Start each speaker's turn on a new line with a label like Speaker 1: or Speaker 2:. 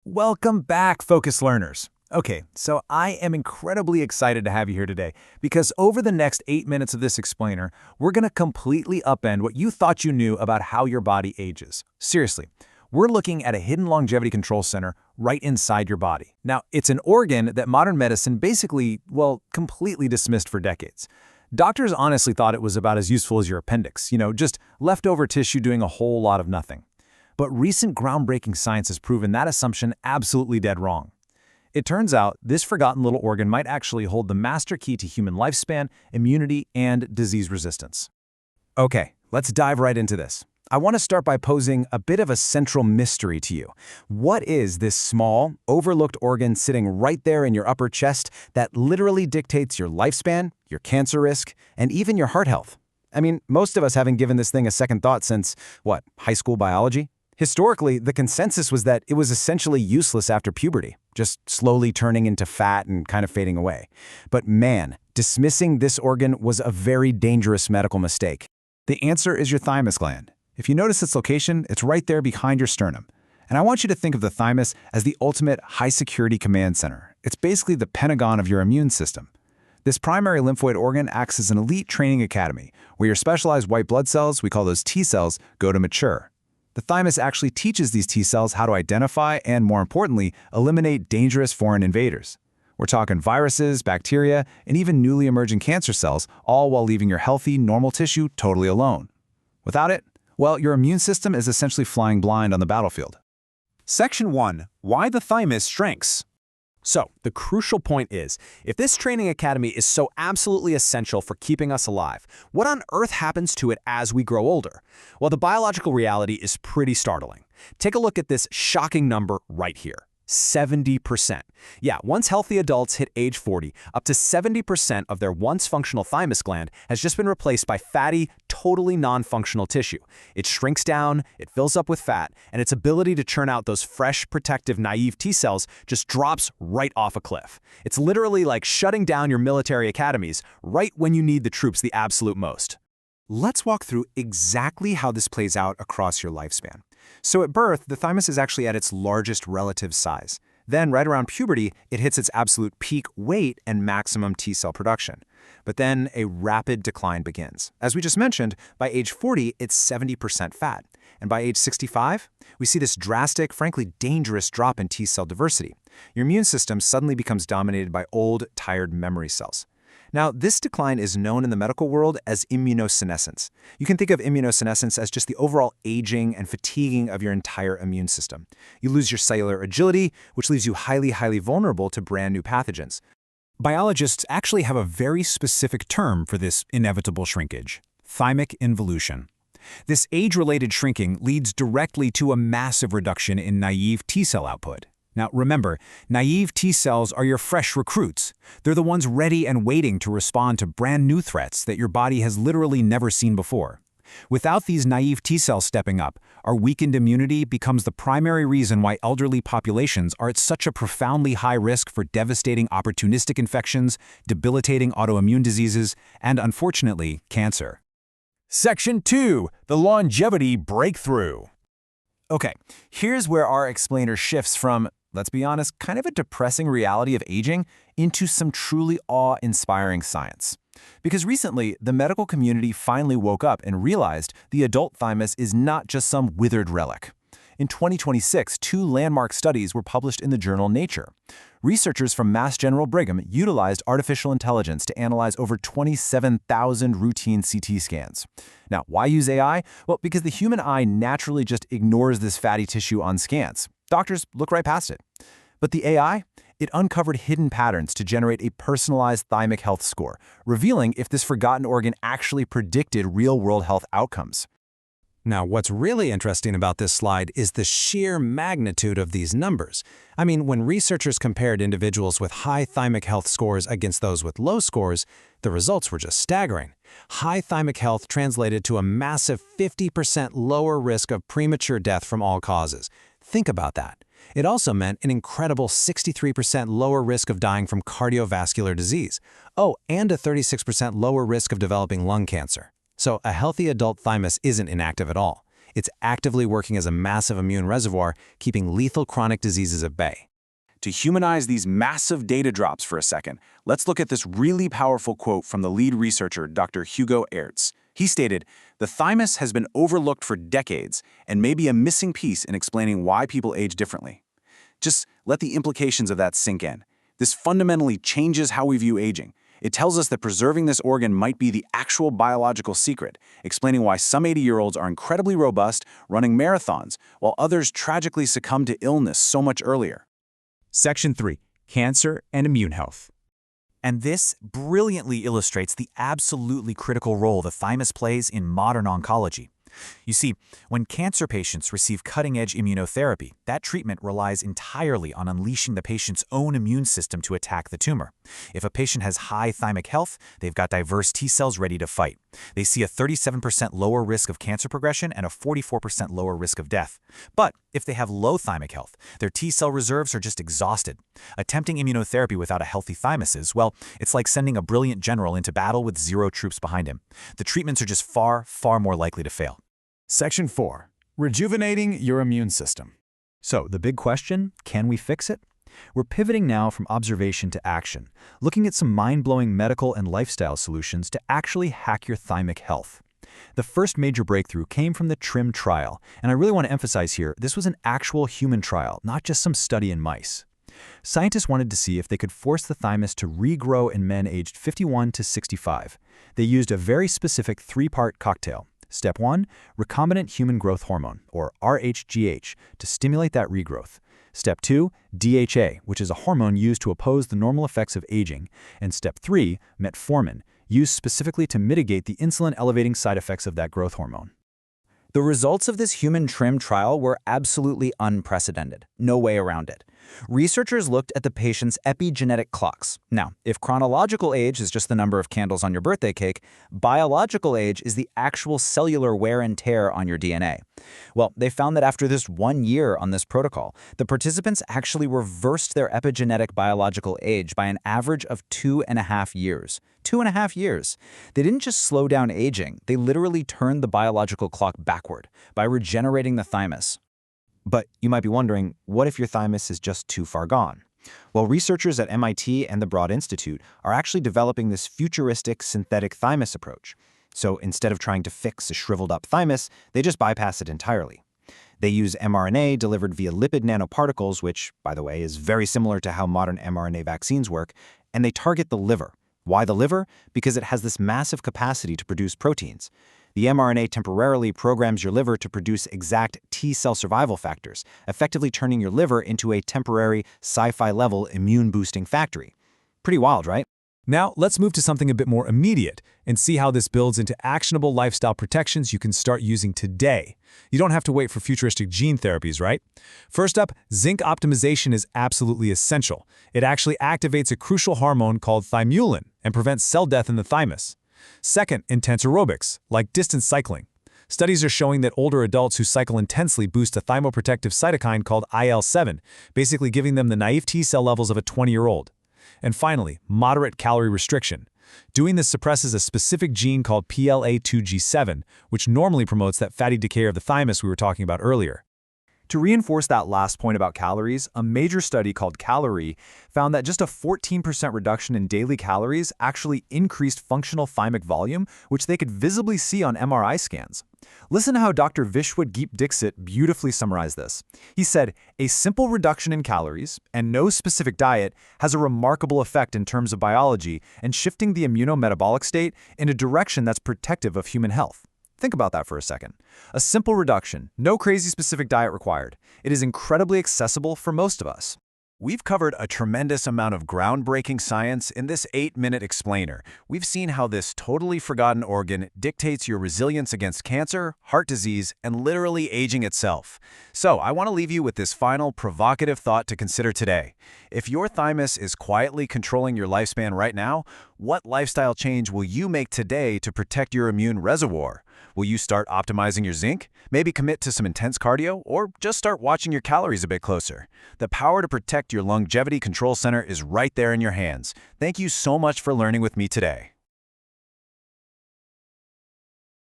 Speaker 1: Welcome back, Focus Learners. Okay, so I am incredibly excited to have you here today because over the next 8 minutes of this explainer, we're going to completely upend what you thought you knew about how your body ages. Seriously, we're looking at a hidden longevity control center right inside your body. Now, it's an organ that modern medicine basically, completely dismissed for decades. Doctors honestly thought it was about as useful as your appendix, just leftover tissue doing a whole lot of nothing. But recent groundbreaking science has proven that assumption absolutely dead wrong. It turns out this forgotten little organ might actually hold the master key to human lifespan, immunity, and disease resistance. Okay, let's dive right into this. I want to start by posing a bit of a central mystery to you. What is this small, overlooked organ sitting right there in your upper chest that literally dictates your lifespan, your cancer risk, and even your heart health? I mean, most of us haven't given this thing a second thought since, high school biology? Historically, the consensus was that it was essentially useless after puberty, just slowly turning into fat and kind of fading away. But man, dismissing this organ was a very dangerous medical mistake. The answer is your thymus gland. If you notice its location, it's right there behind your sternum. And I want you to think of the thymus as the ultimate high-security command center. It's basically the Pentagon of your immune system. This primary lymphoid organ acts as an elite training academy, where your specialized white blood cells, we call those T cells, go to mature. The thymus actually teaches these T cells how to identify and, more importantly, eliminate dangerous foreign invaders. We're talking viruses, bacteria, and even newly emerging cancer cells, all while leaving your healthy, normal tissue totally alone. Without it, your immune system is essentially flying blind on the battlefield.
Speaker 2: Section 1. Why the thymus shrinks. So, the crucial point is, if this training academy is so absolutely essential for keeping us alive, what on earth happens to it as we grow older? Well, the biological reality is pretty startling. Take a look at this shocking number right here. 70%. Yeah, once healthy adults hit age 40, up to 70% of their once functional thymus gland has just been replaced by fatty, totally non-functional tissue. It shrinks down, it fills up with fat, and its ability to churn out those fresh, protective, naive T cells just drops right off a cliff. It's literally like shutting down your military academies right when you need the troops the absolute most. Let's walk through exactly how this plays out across your lifespan. So at birth, the thymus is actually at its largest relative size. Then, right around puberty, it hits its absolute peak weight and maximum T cell production. But then a rapid decline begins. As we just mentioned, by age 40, it's 70% fat. And by age 65, we see this drastic, frankly dangerous drop in T cell diversity. Your immune system suddenly becomes dominated by old, tired memory cells. Now, this decline is known in the medical world as immunosenescence. You can think of immunosenescence as just the overall aging and fatiguing of your entire immune system. You lose your cellular agility, which leaves you highly vulnerable to brand new pathogens. Biologists actually have a very specific term for this inevitable shrinkage: thymic involution. This age-related shrinking leads directly to a massive reduction in naive T cell output. Now remember, naive T cells are your fresh recruits. They're the ones ready and waiting to respond to brand new threats that your body has literally never seen before. Without these naive T cells stepping up, our weakened immunity becomes the primary reason why elderly populations are at such a profoundly high risk for devastating opportunistic infections, debilitating autoimmune diseases, and unfortunately, cancer.
Speaker 1: Section 2. The longevity breakthrough. Okay, here's where our explainer shifts from, let's be honest, kind of a depressing reality of aging into some truly awe-inspiring science. Because recently, the medical community finally woke up and realized the adult thymus is not just some withered relic. In 2026, 2 landmark studies were published in the journal Nature. Researchers from Mass General Brigham utilized artificial intelligence to analyze over 27,000 routine CT scans. Now, why use AI? Well, because the human eye naturally just ignores this fatty tissue on scans. Doctors look right past it. But the AI? It uncovered hidden patterns to generate a personalized thymic health score, revealing if this forgotten organ actually predicted real-world health outcomes.
Speaker 2: Now, what's really interesting about this slide is the sheer magnitude of these numbers. I mean, when researchers compared individuals with high thymic health scores against those with low scores, the results were just staggering. High thymic health translated to a massive 50% lower risk of premature death from all causes. Think about that. It also meant an incredible 63% lower risk of dying from cardiovascular disease. Oh, and a 36% lower risk of developing lung cancer. So a healthy adult thymus isn't inactive at all. It's actively working as a massive immune reservoir, keeping lethal chronic diseases at bay.
Speaker 1: To humanize these massive data drops for a second, let's look at this really powerful quote from the lead researcher, Dr. Hugo Ertz. He stated, "The thymus has been overlooked for decades and may be a missing piece in explaining why people age differently." Just let the implications of that sink in. This fundamentally changes how we view aging. It tells us that preserving this organ might be the actual biological secret, explaining why some 80-year-olds are incredibly robust, running marathons, while others tragically succumb to illness so much earlier.
Speaker 3: Section 3. Cancer and Immune Health. And this brilliantly illustrates the absolutely critical role the thymus plays in modern oncology. You see, when cancer patients receive cutting-edge immunotherapy, that treatment relies entirely on unleashing the patient's own immune system to attack the tumor. If a patient has high thymic health, they've got diverse T cells ready to fight. They see a 37% lower risk of cancer progression and a 44% lower risk of death. But if they have low thymic health, their T cell reserves are just exhausted. Attempting immunotherapy without a healthy thymus is, well, it's like sending a brilliant general into battle with 0 troops behind him. The treatments are just far, far more likely to fail.
Speaker 1: Section 4. Rejuvenating your immune system.
Speaker 3: So, the big question, can we fix it? We're pivoting now from observation to action, looking at some mind-blowing medical and lifestyle solutions to actually hack your thymic health. The first major breakthrough came from the TRIM trial, and I really want to emphasize here, this was an actual human trial, not just some study in mice. Scientists wanted to see if they could force the thymus to regrow in men aged 51 to 65. They used a very specific 3-part cocktail. Step 1, recombinant human growth hormone, or RHGH, to stimulate that regrowth. Step 2, DHA, which is a hormone used to oppose the normal effects of aging. And Step 3, metformin, used specifically to mitigate the insulin-elevating side effects of that growth hormone.
Speaker 4: The results of this human TRIM trial were absolutely unprecedented. No way around it. Researchers looked at the patient's epigenetic clocks. Now, if chronological age is just the number of candles on your birthday cake, biological age is the actual cellular wear and tear on your DNA. Well, they found that after this 1 year on this protocol, the participants actually reversed their epigenetic biological age by an average of 2.5 years. 2.5 years. They didn't just slow down aging, they literally turned the biological clock backward by regenerating the thymus.
Speaker 3: But you might be wondering, what if your thymus is just too far gone? Well, researchers at MIT and the Broad Institute are actually developing this futuristic synthetic thymus approach. So instead of trying to fix a shriveled up thymus, they just bypass it entirely. They use mRNA delivered via lipid nanoparticles, which, by the way, is very similar to how modern mRNA vaccines work, and they target the liver. Why the liver? Because it has this massive capacity to produce proteins. The mRNA temporarily programs your liver to produce exact T-cell survival factors, effectively turning your liver into a temporary, sci-fi level immune-boosting factory. Pretty wild, right?
Speaker 1: Now, let's move to something a bit more immediate and see how this builds into actionable lifestyle protections you can start using today. You don't have to wait for futuristic gene therapies, right? First up, zinc optimization is absolutely essential. It actually activates a crucial hormone called thymulin and prevents cell death in the thymus. Second, intense aerobics, like distance cycling. Studies are showing that older adults who cycle intensely boost a thymoprotective cytokine called IL-7, basically giving them the naive T-cell levels of a 20-year-old. And finally, moderate calorie restriction. Doing this suppresses a specific gene called PLA2G7, which normally promotes that fatty decay of the thymus we were talking about earlier.
Speaker 3: To reinforce that last point about calories, a major study called Calorie found that just a 14% reduction in daily calories actually increased functional thymic volume, which they could visibly see on MRI scans. Listen to how Dr. Vishwat Geep Dixit beautifully summarized this. He said, "A simple reduction in calories and no specific diet has a remarkable effect in terms of biology and shifting the immunometabolic state in a direction that's protective of human health." Think about that for a second. A simple reduction, no crazy specific diet required. It is incredibly accessible for most of us.
Speaker 1: We've covered a tremendous amount of groundbreaking science in this 8-minute explainer. We've seen how this totally forgotten organ dictates your resilience against cancer, heart disease, and literally aging itself. So I want to leave you with this final provocative thought to consider today. If your thymus is quietly controlling your lifespan right now, what lifestyle change will you make today to protect your immune reservoir? Will you start optimizing your zinc? Maybe commit to some intense cardio? Or just start watching your calories a bit closer? The power to protect your longevity control center is right there in your hands. Thank you so much for learning with me today.